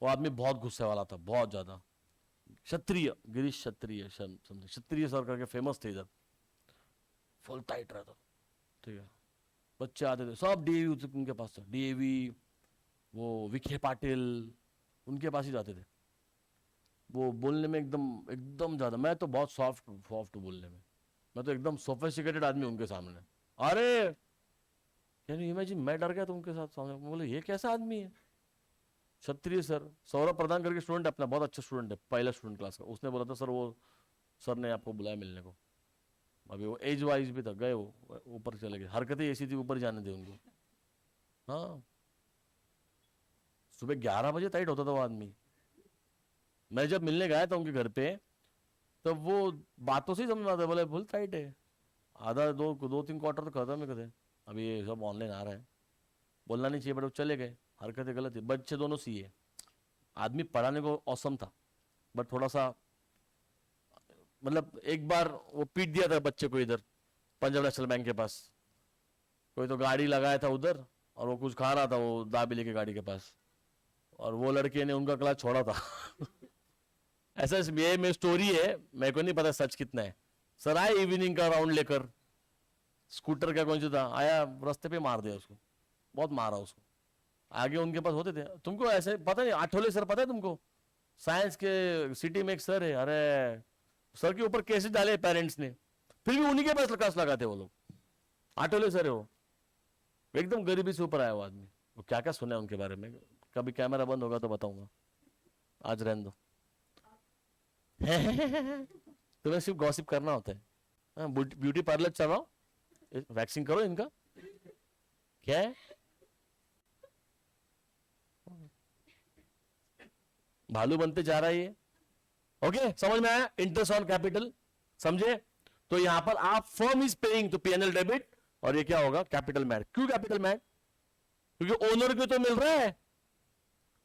वो आदमी बहुत गुस्से वाला था, बहुत ज्यादा। क्षत्रिय, गिरीश क्षत्रिय, समझे, क्षत्रिय सर करके फेमस थे इधर, फुल टाइट रहता, ठीक है। बच्चे आते थे सब डीएवी उनके पास था, डीएवी, वो विखे पाटिल, उनके पास ही जाते थे। वो बोलने में एकदम एकदम ज्यादा, मैं तो बहुत सॉफ्ट सॉफ्ट बोलने में, मैं तो एकदम सोफिस्टिकेटेड आदमी उनके सामने। अरे कैन यू इमेजिन, मैं डर गया था उनके साथ सामने, बोले ये कैसा आदमी है? क्षत्रिय सर, सौरभ प्रधान करके स्टूडेंट है अपना, बहुत अच्छा स्टूडेंट है, पहला स्टूडेंट क्लास का, उसने बोला था सर वो सर ने आपको बुलाया मिलने को। अभी वो एज वाइज भी था, गए वो ऊपर चले गए, हरकतें ऐसी थी ऊपर जाने दे उनको। हाँ, सुबह 11 बजे टाइट होता था वो आदमी। मैं जब मिलने गया था उनके घर पे, तो वो बातों से ही समझ में आता है, बोले फुल टाइट है, आधा 2-3 क्वार्टर तो खत्म है कदे, अभी ये सब ऑनलाइन आ रहा है, बोलना नहीं चाहिए, बट वो चले गए, हरकतें गलत है, बच्चे दोनों सी है। आदमी पढ़ाने को औसम था, बट थोड़ा सा, मतलब एक बार वो पीट दिया था बच्चे को इधर पंजाब नेशनल बैंक के पास, कोई तो गाड़ी लगाया था उधर, और वो कुछ खा रहा था वो दाबी लेके गाड़ी के पास, और वो लड़के ने उनका क्लास छोड़ा था। ऐसा ये में स्टोरी है, मेरे को नहीं पता सच कितना है। सर आए इवनिंग का राउंड लेकर, स्कूटर का कौन सा था, आया रास्ते पे मार दिया उसको, बहुत मारा उसको। आगे उनके पास होते थे, तुमको ऐसे पता नहीं, आठोले सर पता है तुमको? साइंस के सिटी में एक सर है, अरे सर के ऊपर केसेस डाले पेरेंट्स ने, फिर भी उन्हीं के पास क्लास लगाते वो लोग, आठोले सर है वो, एकदम गरीबी से ऊपर आया वो आदमी। वो क्या क्या सुना है उनके बारे में, कभी कैमरा बंद होगा तो बताऊंगा, आज रहने दो। तुम्हें सिर्फ गॉसिप करना होता है। ब्यूटी पार्लर चल रहा हूँ, वैक्सिंग करो इनका, क्या है भालू बनते जा रहा है ये। ओके, समझ में आया? इंटरेस्ट ऑन कैपिटल, समझे? तो यहां पर आप फर्म इज पेइंग तो पीएनएल डेबिट, और ये क्या होगा कैपिटल मैट। क्यों कैपिटल मैट? क्योंकि ओनर को तो मिल रहा है,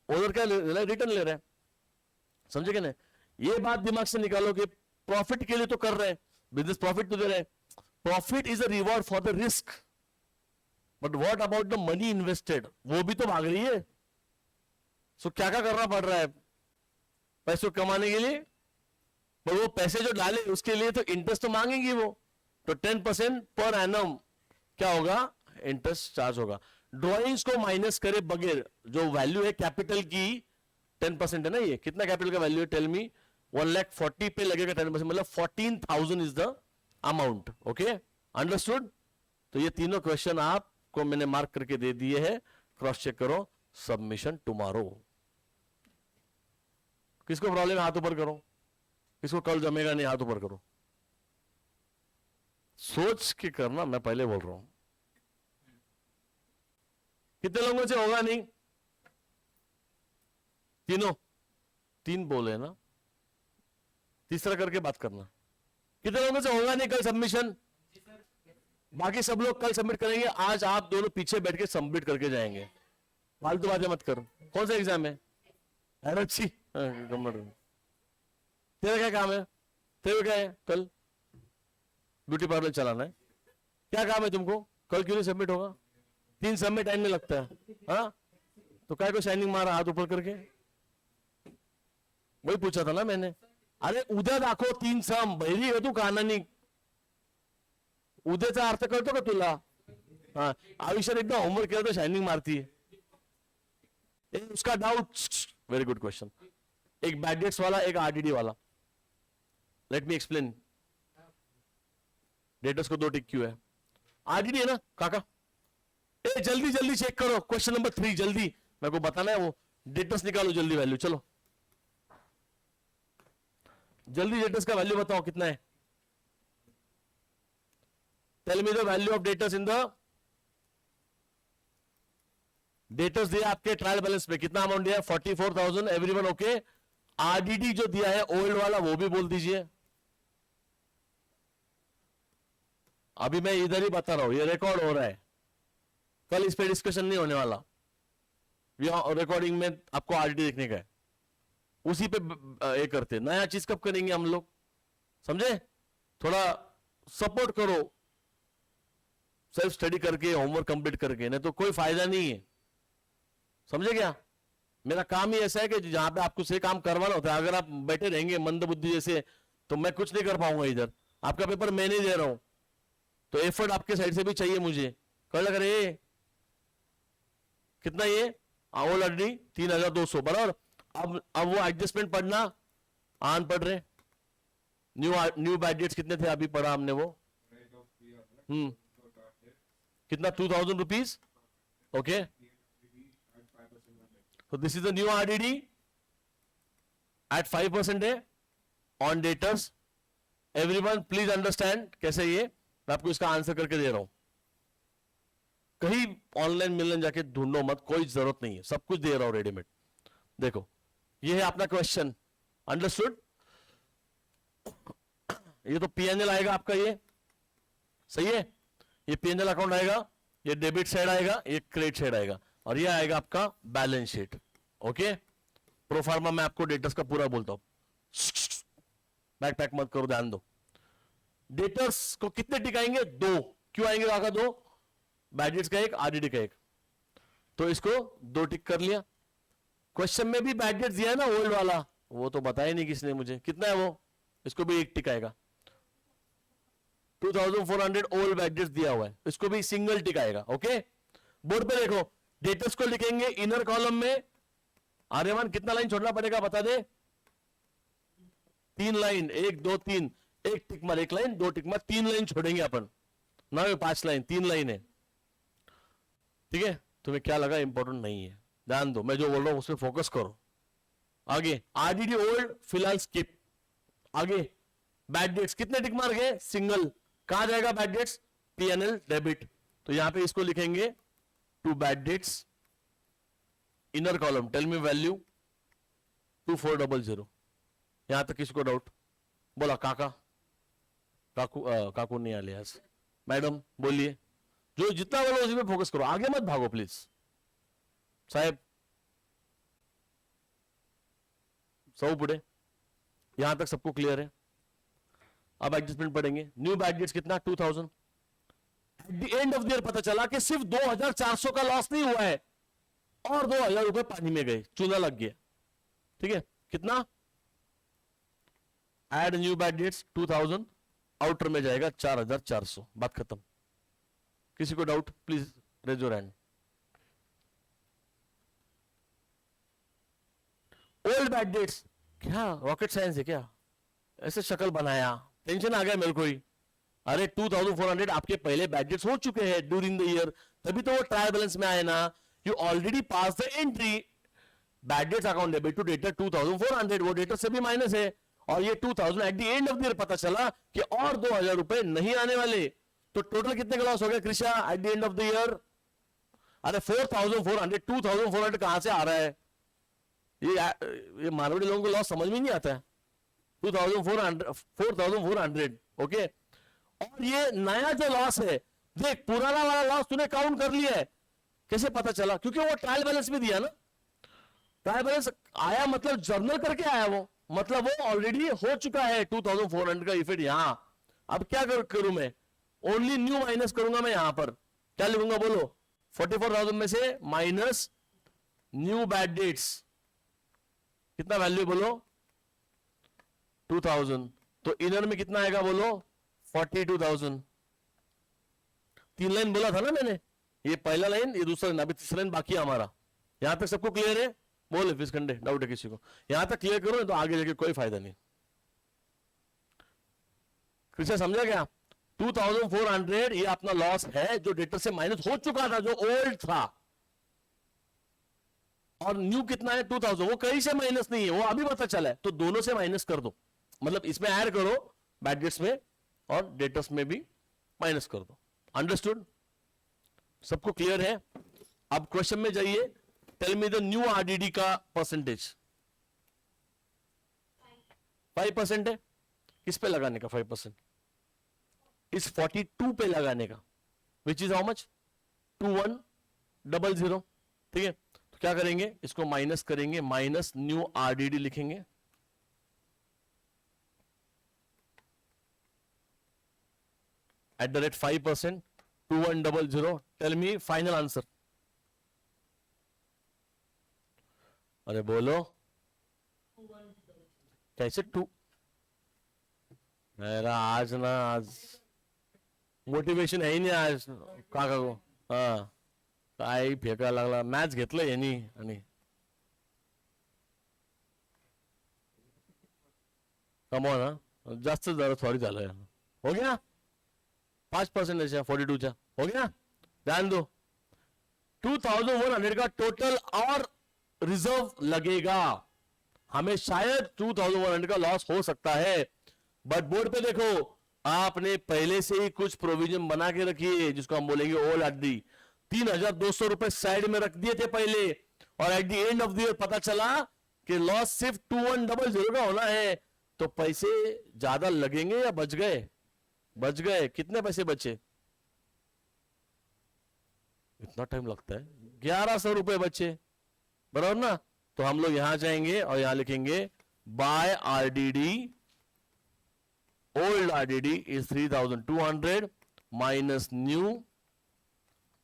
ओनर क्या रिटर्न ले रहा है, समझे क्या नहीं? ये बात दिमाग से निकालो कि प्रॉफिट के लिए तो कर रहे हैं, बिजनेस प्रॉफिट तो दे रहे हैं, profit is a reward for the risk, but what about the money invested, वो भी तो भाग रही है। सो क्या क्या करना पड़ रहा है पैसों कमाने के लिए, पर वो पैसे जो डाले उसके लिए तो इंटरेस्ट तो मांगेंगी वो, तो 10% पर एनम क्या होगा, इंटरेस्ट चार्ज होगा। ड्रॉइंग्स को माइनस करे बगैर जो वैल्यू है कैपिटल की 10% है ना, ये कितना कैपिटल का वैल्यू है, टेल मी। 1,40,000 पे लगेगा 10%, मतलब 14,000 is the amount. Okay, understood? तो ये तीनों क्वेश्चन आपको मैंने मार्क करके दे दिए हैं, क्रॉस चेक करो, सबमिशन टुमारो। किसको प्रॉब्लम है हाथ ऊपर करो, किसको कल जमेगा नहीं हाथ ऊपर करो, सोच के करना, मैं पहले बोल रहा हूं। कितने लोगों से होगा नहीं? तीनों, तीन बोले ना, तीसरा करके बात करना। कितने लोगों से होगा नहीं कल सबमिशन? बाकी सब लोग कल सबमिट करेंगे, आज आप दोनों पीछे बैठ के सबमिट करके जाएंगे, फालतू बातें मत करो। कौन सा एग्जाम है? अच्छी, तेरा क्या काम है? तेरे क्या है? कल ब्यूटी पार्लर चलाना है, क्या काम है तुमको? कल क्यों नहीं सबमिट होगा? 3 सबमिट टाइम में लगता है, हाँ? तो काय को शाइनिंग मारा हाथ ऊपर करके? वही पूछा था ना मैंने। अरे उद्या दाखव 3 सम, बहिरी आहे तू कानानी, उद्याचा अर्थ कळतो का तुला? हा, आयुष्यात एकदा होमवर्क केलं तर शायनिंग मारती है। उसका डाउट, वेरी गुड क्वेश्चन। एक बैड डेट्स वाला, एक आरडीडी वाला। Let me explain. डेटर्स को 2 टिक क्यों है? आरडीडी है ना काका? ए जल्दी जल्दी चेक करो, क्वेश्चन नंबर 3 जल्दी, मेरे को बताना है वो। डेटर्स निकालो जल्दी वैल्यू, चलो जल्दी डेटर्स का वैल्यू बताओ कितना है। Tell me the value of debtors in the debtors दिया आपके ट्रायल बैलेंस में, कितना अमाउंट दिया है? 44,000। Everyone okay? आरडीडी जो दिया है ओल्ड वाला वो भी बोल दीजिए। अभी मैं इधर ही बता रहा हूं, ये रिकॉर्ड हो रहा है, कल इस पे डिस्कशन नहीं होने वाला। रिकॉर्डिंग में आपको आरडीडी देखने का है, उसी पे ये करते। नया चीज कब करेंगे हम लोग, समझे? थोड़ा सपोर्ट करो, सेल्फ स्टडी करके, होमवर्क कंप्लीट करके, नहीं तो कोई फायदा नहीं है, समझे क्या? मेरा काम ही ऐसा है कि जहां पे आपको से काम करवाना होता है, अगर आप बैठे रहेंगे मंद बुद्धि जैसे, तो मैं कुछ नहीं कर पाऊंगा इधर। आपका पेपर मैं नहीं दे रहा हूं, तो एफर्ट आपके साइड से भी चाहिए मुझे। कल लग रहे कितना ये ऑलरेडी 3,200 बराबर। अब वो एडजस्टमेंट पढ़ना, आन पढ़ रहे। न्यू बैड डेट्स कितने थे अभी पढ़ा हमने वो? कितना? 2,000 रुपीज। ओके, तो this is the new RDD at 5% है on debtors. Everyone please understand कैसे ये, मैं आपको इसका आंसर करके दे रहा हूं। कहीं ऑनलाइन मिलने जाके ढूंढो मत, कोई जरूरत नहीं है, सब कुछ दे रहा हूं रेडीमेड। देखो ये है अपना क्वेश्चन, अंडरस्टूड? ये तो पीएनएल आएगा आपका, ये सही है, ये पीएनएल अकाउंट आएगा, ये डेबिट साइड आएगा, ये क्रेडिट साइड आएगा, और ये आएगा आपका बैलेंस शीट। ओके, प्रोफार्मा में आपको डेटर्स का पूरा बोलता हूं, बैक पैक मत करो, ध्यान दो। डेटर्स को कितने टिक आएंगे? 2। क्यों आएंगे काका 2? बैड डेट्स का 1, आरडीडी का 1, तो इसको 2 टिक कर लिया। क्वेश्चन में भी बैड डेट्स दिया है ना ओल्ड वाला, वो तो बताया नहीं किसने मुझे, कितना है वो, इसको भी 1 टिक आएगा। 2,400 ओल्ड बैड डेट्स दिया हुआ है, इसको भी सिंगल टिक आएगा। ओके, बोर्ड पे देखो, डेटर्स को लिखेंगे इनर कॉलम में। आर्यमान कितना लाइन छोड़ना पड़ेगा बता दे? 3 लाइन, 1 2 3, 1 टिक मार 1 लाइन, 2 टिक मार 3 लाइन छोड़ेंगे अपन ना, 5 लाइन, 3 लाइन है, ठीक है? तुम्हें क्या लगा इंपॉर्टेंट नहीं है, ध्यान दो, मैं जो बोल रहा हूं उस पर फोकस करो। आगे आरडीडी ओल्ड फिलहाल स्किप। आगे बैड डेट्स कितने टिक मार गए? सिंगल। कहां जाएगा बैड डेट्स? पीएनएल डेबिट, तो यहां पे इसको लिखेंगे to bad debts inner column, tell me value 2400। यहां तक किसको डाउट? बोला काका? काकू नहीं आले आज. मॅडम बोलिए. जो जितना बोलो उसी पे फोकस करो, आगे मत भागो प्लीज. साहेब सब पुढे. यहां तक सबको क्लियर है. अब एडजस्टमेंट पढ़ेंगे. न्यू बैड डेट्स कितना 2000. At the end of the year पता चला कि सिर्फ 2400 का लॉस नहीं हुआ है और 2000 रुपए पानी में गए, चूना लग गया. ठीक है, कितना. Add new bad debts 2000, outer में जाएगा 4400. बात खत्म. किसी को doubt please raise your hand. Old bad debts क्या रॉकेट साइंस है क्या? ऐसे शक्ल बनाया, टेंशन आ गया मेरे को ही. अरे 2400 आपके पहले बैड डेट्स हो चुके हैं ड्यूरिंग द ईयर, तभी तो वो ट्रायल बैलेंस में आए ना. You already pass the entry. Bad debts account debit to debtor 2400, वो डेटर से भी माइनस है. और ये 2000 at the end of the year पता चला कि और 2000 रुपए नहीं आने वाले. तो टोटल कितने का लॉस हो गया Krisha at the end of the year? अरे 4400, 2400 कहां से आ रहा है? ये मारवाड़ी लोगों को लॉस समझ में नहीं आता है. 4400 ओके. और ये नया जो लॉस है, देख पुराना वाला लॉस तूने काउंट कर लिया है. कैसे पता चला? क्योंकि वो ट्रायल बैलेंस भी दिया ना. ट्रायल बैलेंस आया मतलब जर्नल करके आया, वो मतलब वो ऑलरेडी हो चुका है 2400 का इफेक्ट यहां. अब क्या करूं मैं? ओनली न्यू माइनस करूंगा मैं. यहां पर क्या लिखूंगा बोलो? 44,000 में से माइनस न्यू बैड डेट्स. कितना वैल्यू बोलो? 2000. तो इनर में कितना आएगा बोलो? 42,000. 3 लाइन बोला था ना मैंने. ये पहला लाइन, ये दूसरा लाइन, अभी तीसरा लाइन बाकी है हमारा. यहां तक सबको क्लियर है? बोले फिसकंडे डाउट है किसी को? यहां तक क्लियर करो तो आगे जाके कोई फायदा नहीं. कृष्ण समझा क्या? 2400 ये अपना लॉस है जो डेटर से माइनस हो चुका था, जो ओल्ड था. और न्यू कितना है 2000, वो कहीं से माइनस नहीं है, वो अभी पता चला है. तो दोनों से माइनस कर दो, मतलब इसमें ऐड करो बैड डेट्स में और डेटर्स में भी माइनस कर दो. अंडरस्टूड? सबको क्लियर है? अब क्वेश्चन में जाइए. Tell me the new RDD का परसेंटेज. 5% है. किस पे लगाने का 5%? इस 42 पे लगाने का, विच इज हाउ मच? 2100. ठीक है, तो क्या करेंगे? इसको माइनस करेंगे, माइनस न्यू आरडीडी लिखेंगे. At the rate 5%, 2100. Tell me final answer. अरे बोलो कैसे 2? मेरा आज मोटिवेशन है ही नाही आज काका को. हा काय फेकायला लागला. मॅच घेतलं यांनी आणि कमॉन ना, जास्त जरा सॉरी झालं. हो गया 5% 42 हो गया. ध्यान दो. 2100 का टोटल और रिजर्व लगेगा. हमें शायद 2100 का लॉस हो सकता है, बट बोर्ड पे देखो आपने पहले से ही कुछ प्रोविजन बना के रखी है, जिसको हम बोलेंगे ओल्ड आरडी. 3200 रुपए साइड में रख दिए थे पहले, और at the end of the year पता चला कि लॉस सिर्फ 2100 का होना है. तो पैसे ज्यादा लगेंगे या बच गए? बच गए. कितने पैसे बचे? इतना टाइम लगता है? 1100 रुपए बचे, बराबर ना. तो हम लोग यहां जाएंगे और यहां लिखेंगे by RDD. Old RDD is 3200 minus new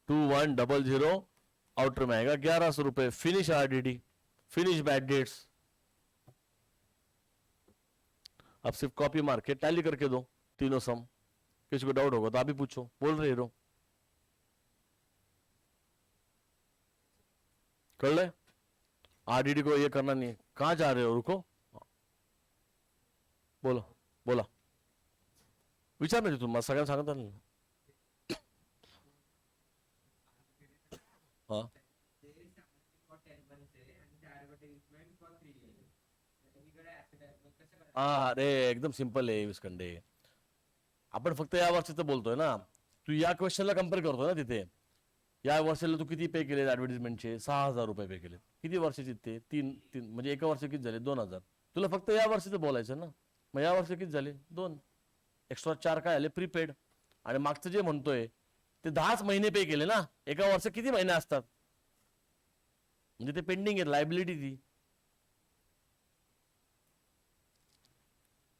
2100. Outer में आएगा 1100 रुपए. Finish RDD, finish bad debts. अब सिर्फ कॉपी मार के टैली करके दो तीनों सम. किसी को डाउट होगा तो आप भी पूछो. बोल रहे हो कर ले. आरडीडी को ये करना नहीं है. कहां जा रहे हो? रुको, बोलो बोला. विचार नाही तुम्हाला सगळ्यांना सांगता नाही. हा अरे एकदम सिंपल आहे विस्कंडे. आपण फक्त या वर्षाचं बोलतोय ना. तू या क्वेश्चनला कम्पेअर करतोय ना. तिथे या वर्षाला तू किती पे केले ऍडव्हर्टाइजमेंटचे? 6000 रुपये पे केले. किती वर्षाचे ते? 3 म्हणजे एका वर्षी किती झाले? 2000. तुला फक्त या वर्षीचं बोलायचं ना. मग या वर्षी किती झाले? 2. एक्स्ट्रा 4 काय आले प्रीपेड. आणि मागचं जे म्हणतोय ते 10च महिने पे केले ना. एका वर्ष किती महिने असतात म्हणजे ते पेंडिंग आहे लायबिलिटी ती.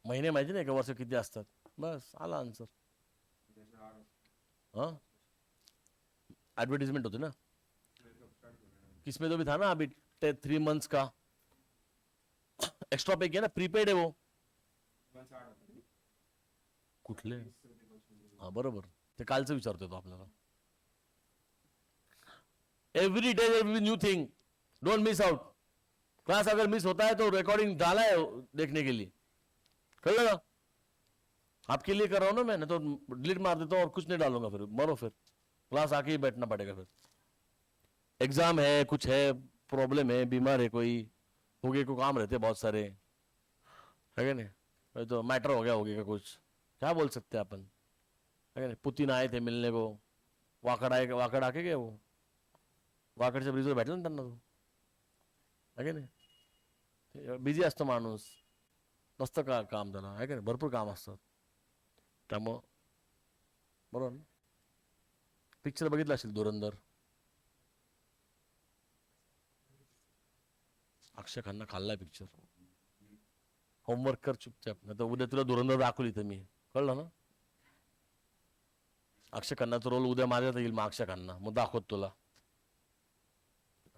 महिने माहिती नाही एका वर्ष किती असतात. बस आला आन्सर. हाँ एडवर्टीजमेंट होती ना किसमें तो भी था ना अभी 3 months का एक्स्ट्रा पे किया ना प्रीपेड आहे वो. कुठले हा बरोबर ते कालचं विचारतोय तो आपल्याला. Every day new thing. Don't miss out. Class अगर मिस होता है तो रिकॉर्डिंग डाला है देखने के लिए. कर लेगा आपके लिए कर रहा हूं ना मैं. तो डिलीट मार देता हूं और कुछ नहीं डालूंगा. फिर मरो. फिर क्लास आके ही बैठना पड़ेगा. फिर एग्जाम है कुछ है प्रॉब्लम है बीमार है कोई होगे को काम रहते बहुत सारे है क्या नहीं. तो मैटर हो गया होगे का कुछ क्या बोल सकते हैं अपन है क्या नहीं. पुतिन आए थे मिलने को. वाकड आके गए वो. वाकडच्या ब्रिजवर भेटलं ना त्यांना तो है का नाही. बिझी असतो माणूस नसतं का काम त्याला आहे का नाही. भरपूर काम असतं त्यामुळं बरोबर ना. पिक्चर बघितला असेल धुरंधर. अक्षय खन्ना खाल्लाय पिक्चर. होमवर्क कर चुपचाप नाही तर उद्या तुला धुरंधर दाखवली तर मी कळलं ना. अक्षय खन्नाचा रोल उद्या माझ्यात येईल मग अक्षय खन्ना मग दाखवत तुला.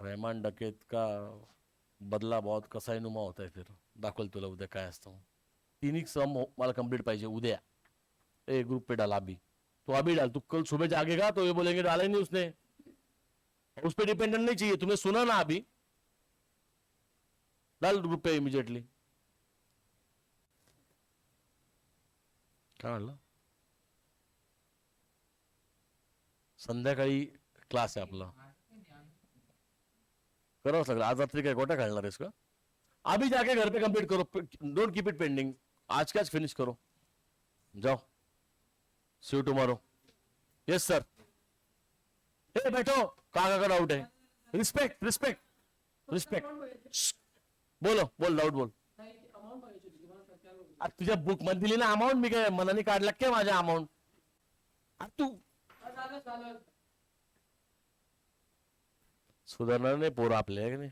रहमान डकेत का बदला बहुत कसाईनुमा होता है. फिर दाखवल तुला उद्या काय असतं. तिन्ही सम मला कंप्लीट पाहिजे उद्या. ए ग्रुप पे डाल अभी. तो अभी डाल. तू कल सुबह जागेगा तो ये बोलेंगे डाला ही नहीं उसने. उस पर डिपेंडेंट नहीं चाहिए. तुम्हें सुना ना अभी डाल ग्रुप पे इमिजिएटली. काय म्हणलं. संध्याकाळी क्लास आहे आपला. करावंच लागलं. आज रात्री काय गोट्या खेळणार आहेस का. अभी जाके घर पे कंप्लीट करो. Don't keep it pending. आज का आज फिनिश करो. जाओ see you tomorrow. Yes sir. Hey बैठो काका का डाउट है. Respect respect respect. बोलो बोल डाऊट बोल. आता तुझ्या बुक मध्ये दिली ना अमाऊंट. मी काय मनाने काढला काय माझ्या अमाऊंट. तू सुधारणार नाही पोरं आपले आहे की नाही.